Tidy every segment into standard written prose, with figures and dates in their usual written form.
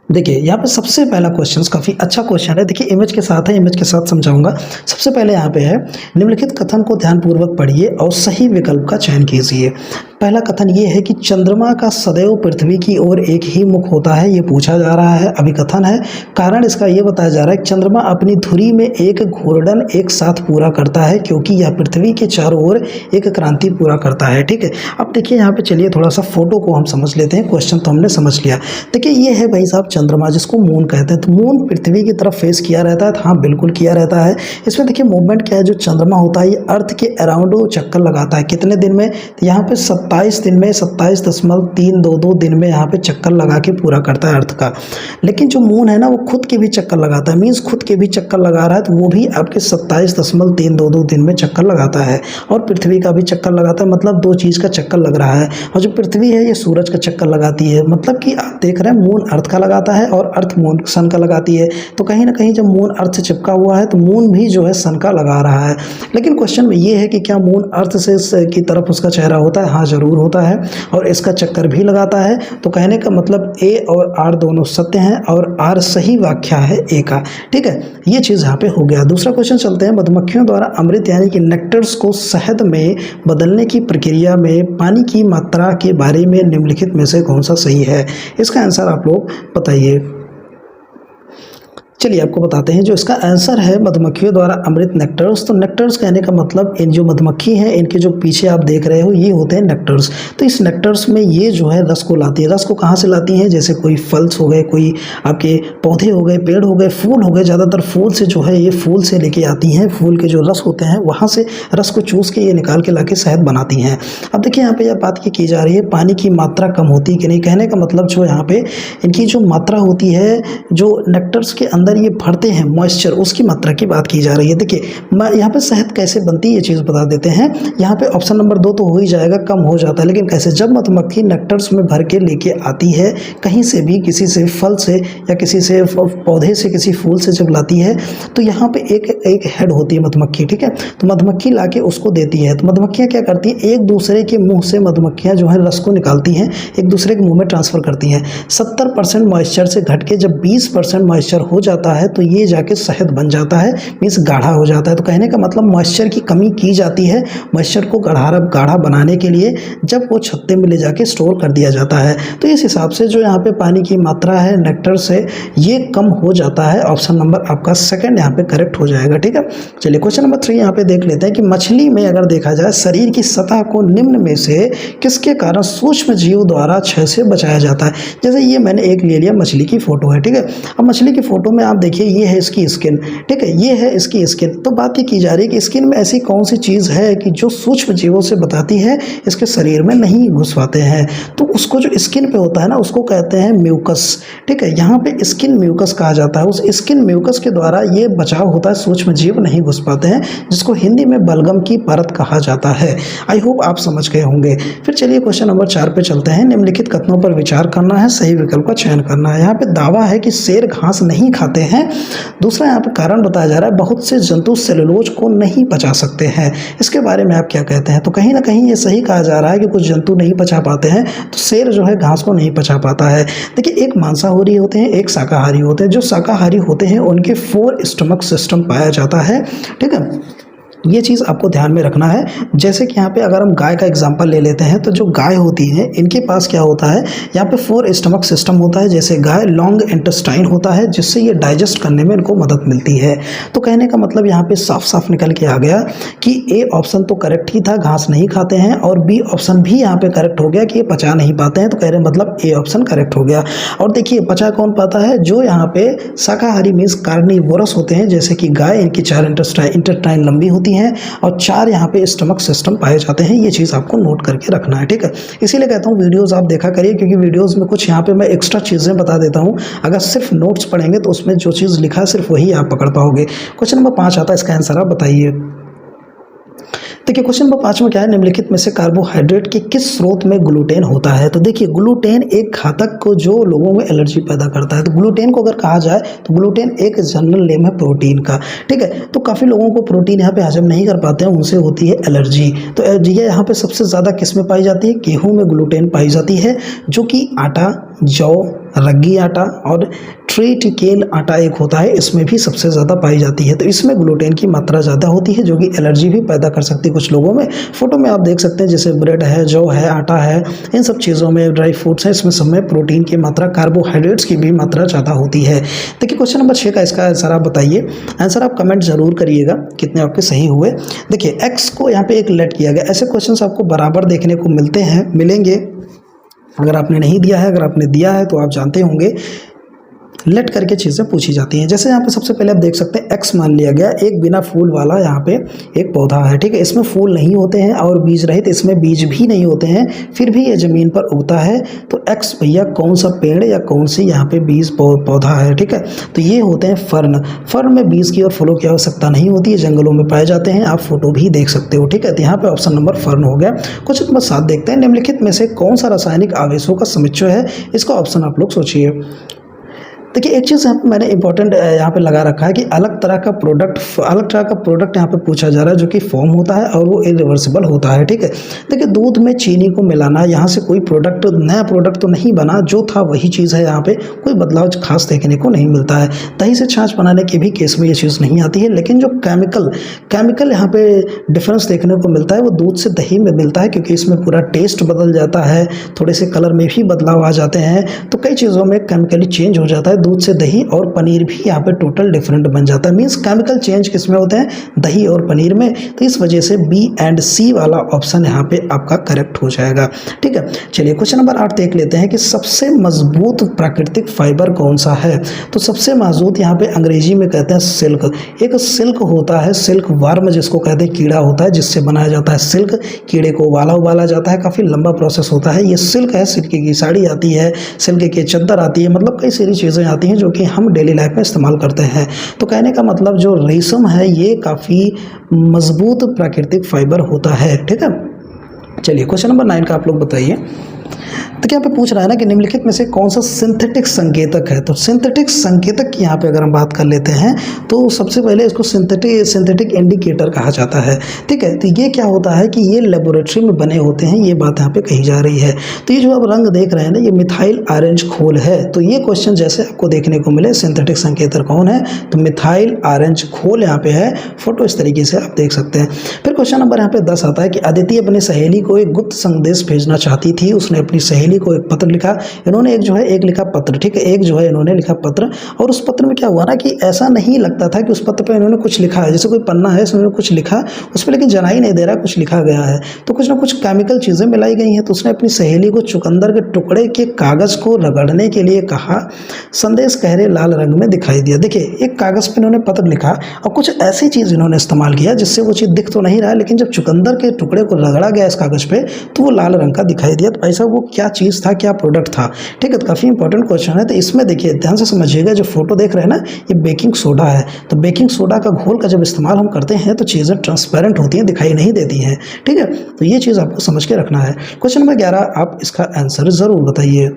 देखिए यहाँ पे सबसे पहला क्वेश्चन काफ़ी अच्छा क्वेश्चन है। देखिए इमेज के साथ है, इमेज के साथ समझाऊंगा। सबसे पहले यहाँ पे है, निम्नलिखित कथन को ध्यानपूर्वक पढ़िए और सही विकल्प का चयन कीजिए। पहला कथन ये है कि चंद्रमा का सदैव पृथ्वी की ओर एक ही मुख होता है, ये पूछा जा रहा है, अभिकथन है। कारण इसका ये बताया जा रहा है कि चंद्रमा अपनी धुरी में एक घूर्णन एक साथ पूरा करता है क्योंकि यह पृथ्वी के चारों ओर एक क्रांति पूरा करता है। ठीक है, अब देखिए यहाँ पे चलिए थोड़ा सा फोटो को हम समझ लेते हैं। क्वेश्चन तो हमने समझ लिया। देखिए ये है भाई साहब चंद्रमा, जिसको मून कहते हैं। तो मून पृथ्वी की तरफ फेस किया रहता है, हाँ बिल्कुल किया रहता है। इसमें देखिए मूवमेंट क्या है, जो चंद्रमा होता है ये अर्थ के अराउंड चक्कर लगाता है। कितने दिन में? तो यहाँ पे 27 दिन में 27.322 दिन में यहाँ पे चक्कर लगा के पूरा करता है अर्थ का। लेकिन जो मून है ना वो खुद के भी चक्कर लगाता है, मीन्स खुद के भी चक्कर लगा रहा है, तो वो भी आपके 27.322 दिन में चक्कर लगाता है। और पृथ्वी का भी चक्कर लगाता है, मतलब दो चीज़ का चक्कर लग रहा है। और जो पृथ्वी है ये सूरज का चक्कर लगाती है, मतलब कि आप देख रहे हैं मून अर्थ का लगाता है और अर्थ मून सन का लगाती है। तो कहीं ना कहीं जब मून अर्थ से चिपका हुआ है तो मून भी जो है सन का लगा रहा है। लेकिन क्वेश्चन में ये है कि क्या मून अर्थ से की तरफ उसका चेहरा होता है? हाँ जरूर होता है, और इसका चक्कर भी लगाता है। तो कहने का मतलब ए और आर दोनों सत्य हैं और आर सही व्याख्या है ए का। ठीक है, ये चीज़ यहाँ पे हो गया। दूसरा क्वेश्चन चलते हैं। मधुमक्खियों द्वारा अमृत यानी कि नेक्टर्स को शहद में बदलने की प्रक्रिया में पानी की मात्रा के बारे में निम्नलिखित में से कौन सा सही है? इसका आंसर आप लोग बताइए। चलिए आपको बताते हैं। जो इसका आंसर है मधुमक्खियों द्वारा अमृत नेक्टर्स, तो नेक्टर्स कहने का मतलब इन जो मधुमक्खी हैं इनके जो पीछे आप देख रहे हो ये होते हैं नेक्टर्स। तो इस नेक्टर्स में ये जो है रस को लाती है। रस को कहाँ से लाती हैं? जैसे कोई फल्स हो गए, कोई आपके पौधे हो गए, पेड़ हो गए, फूल हो गए। ज़्यादातर फूल से जो है ये फूल से लेके आती हैं। फूल के जो रस होते हैं वहाँ से रस को चूस के ये निकाल के ला के शहद बनाती हैं। अब देखिए यहाँ पे यह बात की जा रही है पानी की मात्रा कम होती कि नहीं। कहने का मतलब जो यहाँ पे इनकी जो मात्रा होती है, जो नेक्टर्स के अंदर ये भरते हैं मॉइस्चर, उसकी मात्रा की बात की जा रही है। देखिए यहाँ पे शहद कैसे बनती है ये चीज़ बता देते हैं। यहाँ पे ऑप्शन नंबर 2 तो हो ही जाएगा, कम हो जाता है। लेकिन कैसे? जब मधुमक्खी नेक्टर्स में भर के लेके आती है कहीं से भी, किसी से फल से या किसी से पौधे से, किसी फूल से जब लाती है तो यहाँ पे एक हेड होती है मधुमक्खी। ठीक है, तो मधुमक्खी ला के उसको देती है। तो मधुमक्खियाँ क्या करती हैं, एक दूसरे के मुंह से मधुमक्खियाँ जो है रस को निकालती हैं, एक दूसरे के मुंह में ट्रांसफ़र करती हैं। 70% मॉइस्चर से घट के जब 20% मॉइस्चर हो जाता है तो ये जाके शहद बन जाता है, मीन्स गाढ़ा हो जाता है। तो कहने का मतलब मॉइस्चर की कमी की जाती है मॉइस्चर को गाढ़ा बनाने के लिए, जब वो छत्ते में ले जाके स्टोर कर दिया जाता है। तो इस हिसाब से जो यहाँ पे पानी की मात्रा है नेक्टर से ये कम हो जाता है। ऑप्शन नंबर आपका सेकंड यहाँ पे करेक्ट हो जाएगा। ठीक है, चलिए क्वेश्चन नंबर 3 यहाँ पे देख लेते हैं कि मछली में अगर देखा जाए शरीर की सतह को निम्न में से किसके कारण सूक्ष्म जीव द्वारा क्षय से बचाया जाता है? जैसे ये मैंने एक ले लिया, मछली की फोटो है। ठीक है, अब मछली की फोटो में आप देखिए ये है इसकी स्किन। ठीक है, ये है इसकी स्किन। तो बात ये की जा रही है कि स्किन में ऐसी कौन सी चीज़ है कि जो सूक्ष्म जीवों से बताती है इसके शरीर में नहीं घुस पाते हैं। तो उसको जो स्किन पे होता है ना उसको कहते हैं म्यूकस। ठीक है, यहाँ पे स्किन म्यूकस कहा जाता है। उस स्किन म्यूकस के द्वारा ये बचाव होता है, सूक्ष्म जीव नहीं घुस पाते हैं, जिसको हिंदी में बलगम की परत कहा जाता है। आई होप आप समझ गए होंगे। फिर चलिए क्वेश्चन नंबर 4 पे चलते हैं। निम्नलिखित कथनों पर विचार करना है, सही विकल्प का चयन करना है। यहाँ पे दावा है कि शेर घास नहीं खाते हैं। दूसरा यहाँ पे कारण बताया जा रहा है बहुत से जंतु सेलुलोज को नहीं पचा सकते हैं। इसके बारे में आप क्या कहते हैं? तो कहीं ना कहीं ये सही कहा जा रहा है कि कुछ जंतु नहीं पचा पाते हैं, तो शेर जो है घास को नहीं पचा पाता है। देखिए एक मांसाहारी होते हैं, एक शाकाहारी होते हैं। जो शाकाहारी होते हैं उनके 4 स्टमक सिस्टम पाया जाता है। ठीक है, ये चीज़ आपको ध्यान में रखना है। जैसे कि यहाँ पे अगर हम गाय का एग्जांपल ले लेते हैं तो जो गाय होती है इनके पास क्या होता है, यहाँ पे 4 स्टमक सिस्टम होता है। जैसे गाय लॉन्ग इंटेस्टाइन होता है जिससे ये डाइजेस्ट करने में इनको मदद मिलती है। तो कहने का मतलब यहाँ पे साफ साफ निकल के आ गया कि ए ऑप्शन तो करेक्ट ही था, घास नहीं खाते हैं, और बी ऑप्शन भी यहाँ पे करेक्ट हो गया कि ये पचा नहीं पाते हैं। तो कह रहे मतलब ए ऑप्शन करेक्ट हो गया। और देखिए पचा कौन पाता है? जो यहाँ पे शाकाहारी मीन्स कार्निवोरस होते हैं, जैसे कि गाय, इनकी 4 इंटेस्टाइन लंबी होती है और 4 यहाँ पे स्टमक सिस्टम पाए जाते हैं। ये चीज़ आपको नोट करके रखना है। ठीक है, इसीलिए कहता हूँ वीडियोस आप देखा करिए, क्योंकि वीडियोस में कुछ यहाँ पे मैं एक्स्ट्रा चीज़ें बता देता हूँ। अगर सिर्फ नोट्स पढ़ेंगे तो उसमें जो चीज़ लिखा है सिर्फ वही आप पकड़ पाओगे। क्वेश्चन नंबर 5 आता है, इसका आंसर आप बताइए। देखिए क्वेश्चन नंबर 5 में क्या है, निम्नलिखित में से कार्बोहाइड्रेट के किस स्रोत में ग्लूटेन होता है। तो देखिए ग्लूटेन एक घातक को जो लोगों में एलर्जी पैदा करता है। तो ग्लूटेन को अगर कहा जाए तो ग्लूटेन एक जनरल नेम है प्रोटीन का, ठीक है। तो काफ़ी लोगों को प्रोटीन यहाँ पे हजम नहीं कर पाते हैं, उनसे होती है एलर्जी। तो ये यहाँ पे सबसे ज़्यादा किस में पाई जाती है, गेहूँ में ग्लूटेन पाई जाती है, जो कि आटा, जौ, रग्गी आटा और ट्रिटिकेल आटा एक होता है, इसमें भी सबसे ज़्यादा पाई जाती है। तो इसमें ग्लूटेन की मात्रा ज़्यादा होती है, जो कि एलर्जी भी पैदा कर सकती है कुछ लोगों में। फोटो में आप देख सकते हैं, जैसे ब्रेड है, जौ है, आटा है, इन सब चीज़ों में, ड्राई फ्रूट्स हैं, इसमें सब में प्रोटीन की मात्रा, कार्बोहाइड्रेट्स की भी मात्रा ज़्यादा होती है। देखिए क्वेश्चन नंबर 6 का इसका आंसर आप बताइए। आंसर आप कमेंट जरूर करिएगा कितने आपके सही हुए। देखिए एक्स को यहाँ पे एक लेट किया गया, ऐसे क्वेश्चन आपको बराबर देखने को मिलेंगे। अगर आपने नहीं दिया है, अगर आपने दिया है तो आप जानते होंगे लेट करके चीज़ें पूछी जाती हैं। जैसे यहाँ पे सबसे पहले आप देख सकते हैं एक्स मान लिया गया, एक बिना फूल वाला यहाँ पे एक पौधा है, ठीक है। इसमें फूल नहीं होते हैं और बीज रहित इसमें बीज भी नहीं होते हैं, फिर भी ये ज़मीन पर उगता है। तो एक्स भैया कौन सा पेड़ या कौन सी यहाँ पे बीज पौधा है, ठीक है। तो ये होते हैं फर्न। फर्न में बीज की और फूलों की आवश्यकता नहीं होती है, जंगलों में पाए जाते हैं, आप फोटो भी देख सकते हो, ठीक है। तो यहाँ पे ऑप्शन नंबर फर्न हो गया। क्वेश्चन नंबर 7 देखते हैं, निम्नलिखित में से कौन सा रासायनिक आवेशों का समुच्चय है, इसका ऑप्शन आप लोग सोचिए। देखिए एक चीज़ यहाँ पे मैंने इंपॉर्टेंट यहाँ पे लगा रखा है कि अलग तरह का प्रोडक्ट यहाँ पे पूछा जा रहा है, जो कि फॉर्म होता है और वो इरिवर्सिबल होता है, ठीक है। देखिए दूध में चीनी को मिलाना, यहाँ से कोई प्रोडक्ट, नया प्रोडक्ट तो नहीं बना, जो था वही चीज़ है, यहाँ पे कोई बदलाव खास देखने को नहीं मिलता है। दही से छाछ बनाने के भी केस में ये चीज़ नहीं आती है, लेकिन जो केमिकल यहाँ पे डिफरेंस देखने को मिलता है वो दूध से दही में मिलता है, क्योंकि इसमें पूरा टेस्ट बदल जाता है, थोड़े से कलर में भी बदलाव आ जाते हैं, तो कई चीज़ों में केमिकली चेंज हो जाता है। दूध से दही और पनीर भी यहाँ पे टोटल डिफरेंट बन जाता है, मीन्स केमिकल चेंज किस में होते हैं, दही और पनीर में। तो इस वजह से बी एंड सी वाला ऑप्शन यहाँ पे आपका करेक्ट हो जाएगा, ठीक है। चलिए क्वेश्चन नंबर 8 देख लेते हैं कि सबसे मजबूत प्राकृतिक फाइबर कौन सा है। तो सबसे मजबूत यहाँ पे अंग्रेजी में कहते हैं सिल्क। एक सिल्क होता है, सिल्क वर्म जिसको कहते हैं, कीड़ा होता है जिससे बनाया जाता है सिल्क। कीड़े को उबाला जाता है, काफ़ी लंबा प्रोसेस होता है। ये सिल्क है, सिल्क की साड़ी आती है, सिल्क की चादर आती है, मतलब कई सारी चीज़ें आती हैं जो कि हम डेली लाइफ में इस्तेमाल करते हैं। तो कहने का मतलब जो रेशम है ये काफ़ी मजबूत प्राकृतिक फाइबर होता है, ठीक है। चलिए क्वेश्चन नंबर 9 का आप लोग बताइए। तो क्या पे पूछ रहा है ना कि निम्नलिखित में से कौन सा सिंथेटिक संकेतक है। तो सिंथेटिक संकेतक की यहाँ पे अगर हम बात कर लेते हैं तो सबसे पहले इसको सिंथेटिक इंडिकेटर कहा जाता है, ठीक है। तो ये क्या होता है कि ये लेबोरेटरी में बने होते हैं, ये बात यहाँ पे कही जा रही है। तो ये जो आप रंग देख रहे हैं ना, ये मिथाइल ऑरेंज खोल है। तो ये क्वेश्चन जैसे आपको देखने को मिले, सिंथेटिक संकेतक कौन है, तो मिथाइल ऑरेंज खोल यहाँ पे है। फोटो इस तरीके से आप देख सकते हैं। फिर क्वेश्चन नंबर यहाँ पे 10 आता है कि अदिति अपनी सहेली को एक गुप्त संदेश भेजना चाहती थी। उसने अपनी सहेली को एक पत्र लिखा। इन्होंने एक लिखा पत्र, ठीक है, एक जो है इन्होंने लिखा पत्र। और उस पत्र में क्या हुआ ना कि ऐसा नहीं लगता था कि उस पत्र पे इन्होंने कुछ लिखा है, जैसे कोई पन्ना है इसमें कुछ लिखा उस पर, लेकिन जना ही नहीं दे रहा कुछ लिखा गया है। तो कुछ ना कुछ केमिकल चीज़ें मिलाई गई हैं। तो उसने अपनी सहेली को चुकंदर के टुकड़े के कागज को रगड़ने के लिए कहा। संदेश गहरे लाल रंग में दिखाई दिया। देखिए एक कागज पे इन्होंने पत्र लिखा और कुछ ऐसी चीज़ इन्होंने इस्तेमाल किया जिससे वो चीज़ दिख तो नहीं रहा है, लेकिन जब चुकंदर के टुकड़े को रगड़ा गया इस कागज पे तो वो लाल रंग का दिखाई दिया। तो ऐसा वो क्या चीज़ था, क्या प्रोडक्ट था, ठीक है। तो काफ़ी इंपॉर्टेंट क्वेश्चन है। तो इसमें देखिए ध्यान से समझिएगा, जो फोटो देख रहे हैं ना, ये बेकिंग सोडा है। तो बेकिंग सोडा का घोल का जब इस्तेमाल हम करते हैं तो चीज़ें ट्रांसपेरेंट होती हैं, दिखाई नहीं देती हैं, ठीक है। तो ये चीज़ आपको समझ के रखना है। क्वेश्चन नंबर 11 आप इसका आंसर ज़रूर बताइए।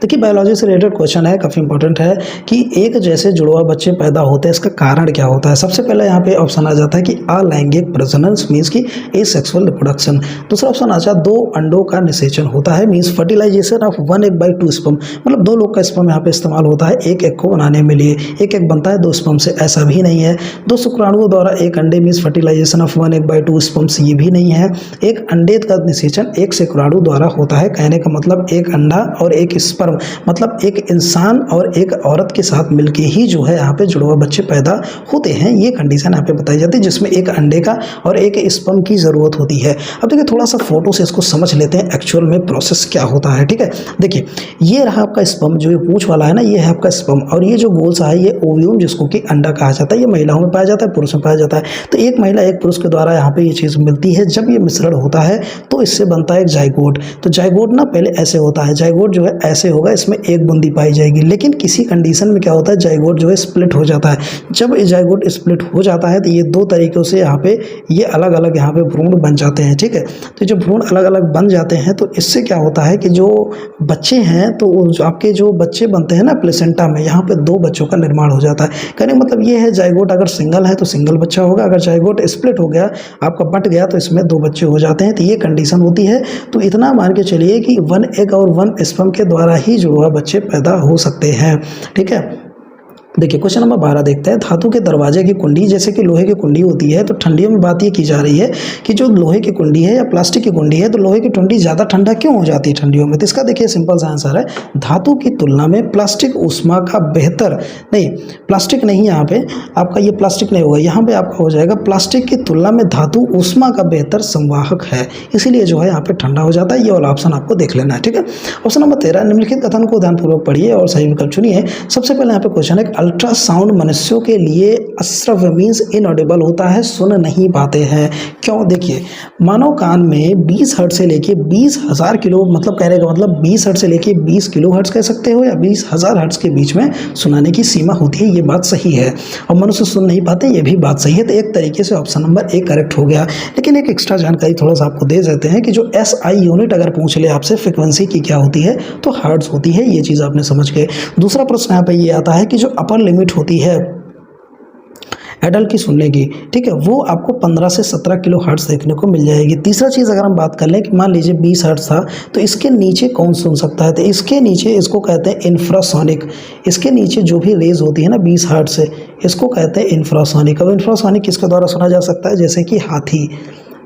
देखिए बायोलॉजी से रिलेटेड क्वेश्चन है, काफ़ी इंपॉर्टेंट है कि एक जैसे जुड़वा बच्चे पैदा होते हैं, इसका कारण क्या होता है। सबसे पहले यहाँ पे ऑप्शन आ जाता है कि अलैंगिक प्रजनन मीन्स की एसेक्सुअल रिप्रोडक्शन। दूसरा ऑप्शन आ जाता है 2 अंडों का निषेचन होता है, means fertilisation of 1 egg by 2 sperm, मतलब 2 लोग का स्पर्म यहाँ पे इस्तेमाल होता है एक एग को बनाने में लिए। एक एग बनता है 2 स्पर्म से, ऐसा भी नहीं है। 2 शुक्राणुओं द्वारा एक अंडे means fertilisation of 1 egg by 2 sperm, ये भी नहीं है। एक अंडे का निषेचन एक शुक्राणु द्वारा होता है। कहने का मतलब एक अंडा और एक स्पर्म, मतलब एक इंसान और एक औरत के साथ मिलके ही जो है यहाँ पे जुड़वा बच्चे पैदा होते हैं। ये कंडीशन यहाँ पे बताई जाती है जिसमें एक अंडे का और एक स्पर्म की ज़रूरत होती है। अब देखिए थोड़ा सा फोटो से इसको समझ लेते हैं एक्चुअल में प्रोसेस क्या होता है, ठीक है। देखिए ये रहा आपका स्पर्म, जो ये पूंछ वाला है ना, ये है आपका स्पर्म, और ये जो गोल सा है ये ओव्यूम जिसको कि अंडा कहा जाता है। ये महिलाओं में पाया जाता है, पुरुष में पाया जाता है। तो एक महिला एक पुरुष के द्वारा यहाँ पे ये चीज़ मिलती है। जब ये मिश्रण होता है तो इससे बनता है एक जाइगोट। तो जाइगोट ना पहले ऐसे होता है, जाइगोट जो है ऐसे होगा, इसमें एक बूंदी पाई जाएगी। लेकिन किसी कंडीशन में क्या होता है, जाइगोट जो है स्प्लिट हो जाता है। जब जाइगोट स्प्लिट हो जाता है तो ये दो तरीक़ों से यहाँ पे ये अलग अलग यहाँ पे भ्रूण बन जाते हैं, ठीक है। तो जब भ्रूण अलग अलग बन जाते हैं तो इससे क्या होता है कि जो बच्चे हैं तो आपके जो बच्चे बनते हैं ना प्लेसेंटा में, यहाँ पे दो बच्चों का निर्माण हो जाता है। कहने का मतलब ये है, जाइगोट अगर सिंगल है तो सिंगल बच्चा होगा, अगर जाइगोट स्प्लिट हो गया, आपका बट गया, तो इसमें दो बच्चे हो जाते हैं। तो ये कंडीशन होती है। तो इतना मान के चलिए कि 1 एग और 1 स्पर्म के द्वारा ही जो है बच्चे पैदा हो सकते हैं, ठीक है। देखिए क्वेश्चन नंबर 12 देखते हैं। धातु के दरवाजे की कुंडी, जैसे कि लोहे की कुंडी होती है, तो ठंडियों में बात ये की जा रही है कि जो लोहे की कुंडी है या प्लास्टिक की कुंडी है, तो लोहे की कुंडी ज़्यादा ठंडा क्यों हो जाती है ठंडियों में? तो इसका देखिए सिंपल सा आंसर है, धातु की तुलना में प्लास्टिक ऊष्मा का बेहतर, नहीं प्लास्टिक नहीं, यहाँ पे आपका ये प्लास्टिक नहीं होगा, यहाँ पे आपका हो जाएगा प्लास्टिक की तुलना में धातु ऊष्मा का बेहतर संवाहक है, इसीलिए जो है यहाँ पे ठंडा हो जाता है। ये वाला ऑप्शन आपको देख लेना है, ठीक है। ऑप्शन नंबर 13, निम्नलिखित कथन को ध्यानपूर्वक पढ़िए और सही विकल्प चुनिए। सबसे पहले यहाँ पे क्वेश्चन है, अल्ट्रासाउंड मनुष्यों के लिए अश्रव्य मीन्स इनऑडिबल होता है, सुन नहीं पाते हैं, क्यों? देखिए मानव कान में 20 हर्ट्ज से लेके 20,000 किलो, मतलब कहने का मतलब 20 हर्ट्ज से लेके 20 किलो हर्ट्ज कह सकते हो, या 20,000 हर्ट्ज के बीच में सुनाने की सीमा होती है, ये बात सही है। और मनुष्य सुन नहीं पाते, ये भी बात सही है। तो एक तरीके से ऑप्शन नंबर ए करेक्ट हो गया। लेकिन एक एक्स्ट्रा जानकारी थोड़ा सा आपको दे देते हैं कि जो SI यूनिट अगर पूछ ले आपसे फ्रिक्वेंसी की क्या होती है, तो हर्ट्ज होती है, ये चीज़ आपने समझ गए। दूसरा प्रश्न यहाँ पे ये आता है कि जो अपर लिमिट होती है एडल्ट की सुनने की, ठीक है, वो आपको 15 से 17 किलो हर्ट्ज देखने को मिल जाएगी। तीसरा चीज़ अगर हम बात कर लें कि मान लीजिए 20 हर्ट्ज था, तो इसके नीचे कौन सुन सकता है? तो इसके नीचे इसको कहते हैं इंफ्रासोनिक। इसके नीचे जो भी रेज होती है ना 20 हर्ट्ज से, इसको कहते हैं इंफ्रासोनिक। अब इंफ्रासोनिक किसके द्वारा सुना जा सकता है? जैसे कि हाथी,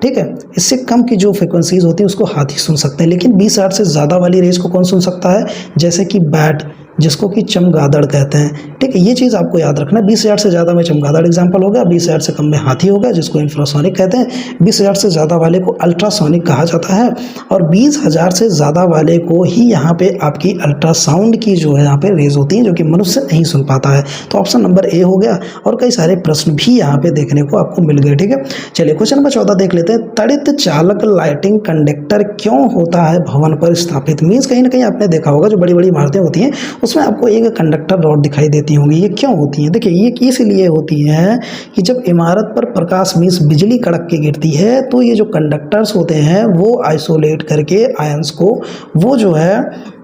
ठीक है, इससे कम की जो फ्रिक्वेंसीज होती है उसको हाथी सुन सकते हैं। लेकिन 20 हर्ट्ज से ज़्यादा वाली रेंज को कौन सुन सकता है? जैसे कि बैट, जिसको कि चमगादड़ कहते हैं, ठीक है। ये चीज़ आपको याद रखना है। 20,000 से ज़्यादा में चमगादड़ एग्जाम्पल हो गया, 20,000 से कम में हाथी हो गया, जिसको इंफ्रासोनिक कहते हैं। 20,000 से ज़्यादा वाले को अल्ट्रासोनिक कहा जाता है, और 20,000 से ज़्यादा वाले को ही यहाँ पे आपकी अल्ट्रासाउंड की जो है यहाँ पे रेज होती है, जो कि मनुष्य नहीं सुन पाता है। तो ऑप्शन नंबर ए हो गया। और कई सारे प्रश्न भी यहाँ पे देखने को आपको मिल गए, ठीक है। चलिए क्वेश्चन नंबर 14 देख लेते हैं। तड़ित चालक लाइटिंग कंडक्टर क्यों होता है भवन पर स्थापित? मीन्स कहीं ना कहीं आपने देखा होगा, जो बड़ी बड़ी इमारतें होती हैं उसमें आपको एक कंडक्टर रॉड दिखाई देती होंगी। ये क्यों होती हैं? देखिए ये इसलिए होती हैं कि जब इमारत पर प्रकाश मीन्स बिजली कड़क के गिरती है, तो ये जो कंडक्टर्स होते हैं वो आइसोलेट करके आयंस को, वो जो है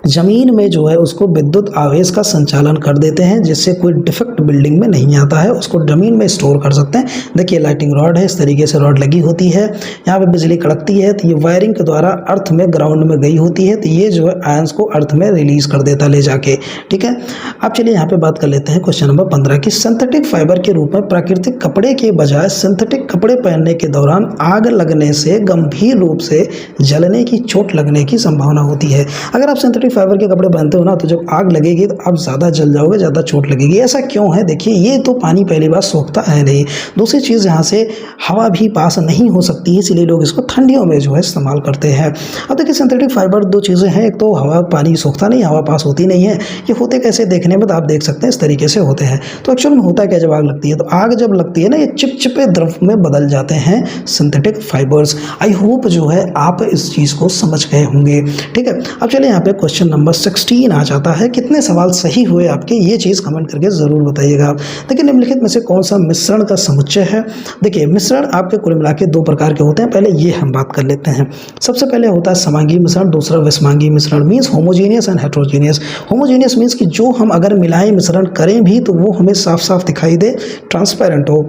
ज़मीन में जो है उसको विद्युत आवेश का संचालन कर देते हैं, जिससे कोई डिफेक्ट बिल्डिंग में नहीं आता है, उसको ज़मीन में स्टोर कर सकते हैं। देखिए लाइटिंग रॉड है, इस तरीके से रॉड लगी होती है, यहाँ पे बिजली कड़कती है तो ये वायरिंग के द्वारा अर्थ में ग्राउंड में गई होती है, तो ये जो है आयंस को अर्थ में रिलीज कर देता ले जाके, ठीक है। अब चलिए यहाँ पे बात कर लेते हैं क्वेश्चन नंबर 15 की, सिंथेटिक फाइबर के रूप में प्राकृतिक कपड़े के बजाय सिंथेटिक कपड़े पहनने के दौरान आग लगने से गंभीर रूप से जलने की, चोट लगने की संभावना होती है। अगर आप सिंथेटिक फाइबर के कपड़े पहनते हो ना, तो जब आग लगेगी तो आप ज़्यादा जल जाओगे, ज़्यादा चोट लगेगी। ऐसा क्यों है? देखिए ये तो पानी पहली बात सोखता है नहीं, दूसरी चीज़ यहाँ से हवा भी पास नहीं हो सकती है, इसलिए लोग इसको ठंडियों में जो है इस्तेमाल करते हैं। अब देखिए सिंथेटिक फाइबर दो चीज़ें हैं, एक तो हवा पानी सोखता नहीं, हवा पास होती नहीं है। ये होते कैसे देखने में, तो आप देख सकते हैं इस तरीके से होते हैं। तो एक्चुअल में होता क्या, जब आग लगती है तो आग जब लगती है ना, ये चिपचिपे द्रव में बदल जाते हैं सिंथेटिक फाइबर्स। आई होप जो है आप इस चीज़ को समझ गए होंगे, ठीक है। अब चलिए यहाँ पे क्वेश्चन नंबर 16 आ जाता है। कितने सवाल सही हुए आपके, ये चीज़ कमेंट करके ज़रूर बताइएगा। देखिए निम्नलिखित में से कौन सा मिश्रण का समुच्चय है? देखिए मिश्रण आपके कुल मिला के दो प्रकार के होते हैं, पहले ये हम बात कर लेते हैं। सबसे पहले होता है समांगी मिश्रण, दूसरा विषमांगी मिश्रण। Means homogeneous and heterogeneous. Homogeneous means कि जो हम अगर मिलाएं मिश्रण करें भी तो वो हमें साफ साफ दिखाई दे, ट्रांसपेरेंट हो।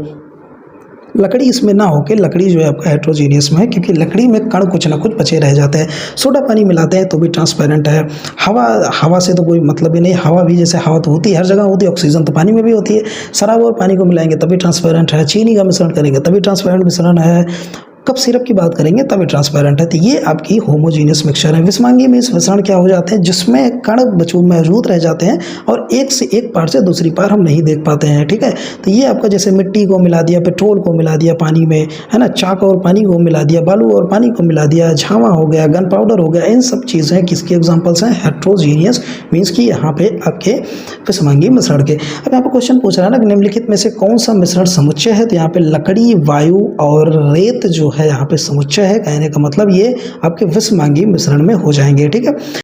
लकड़ी इसमें ना हो के लकड़ी जो है आपका हेट्रोजीनियस में है, क्योंकि लकड़ी में कण कुछ ना कुछ बचे रह जाते हैं। सोडा पानी मिलाते हैं तो भी ट्रांसपेरेंट है। हवा से तो कोई मतलब ही नहीं, हवा भी जैसे हवा तो होती है हर जगह होती है, ऑक्सीजन तो पानी में भी होती है। शराब और पानी को मिलाएंगे तभी ट्रांसपेरेंट है, चीनी का मिश्रण करेंगे तभी ट्रांसपेरेंट मिश्रण है, कप सिरप की बात करेंगे तभी ट्रांसपेरेंट है। तो ये आपकी होमोजीनियस मिक्सचर है। विषमांगी में इस मिश्रण क्या हो जाते हैं, जिसमें कण मौजूद रह जाते हैं और एक से एक पार से दूसरी पार हम नहीं देख पाते हैं, ठीक है। तो ये आपका जैसे मिट्टी को मिला दिया, पेट्रोल को मिला दिया पानी में, है ना, चाक और पानी को मिला दिया, बालू और पानी को मिला दिया, झावा हो गया, गन पाउडर हो गया, इन सब चीज़ें किसके एग्जाम्पल्स हैं, हेट्रोजीनियस मीन्स कि यहाँ पे आपके विषमांगी मिश्रण के। अब यहाँ पे क्वेश्चन पूछ रहा है ना, निम्नलिखित में से कौन सा मिश्रण समुच्चय है, तो यहाँ पे लकड़ी, वायु और रेत जो है यहाँ पे समुच्चय है। कहने का मतलब ये आपके विषमांगी मिश्रण में हो जाएंगे, ठीक है।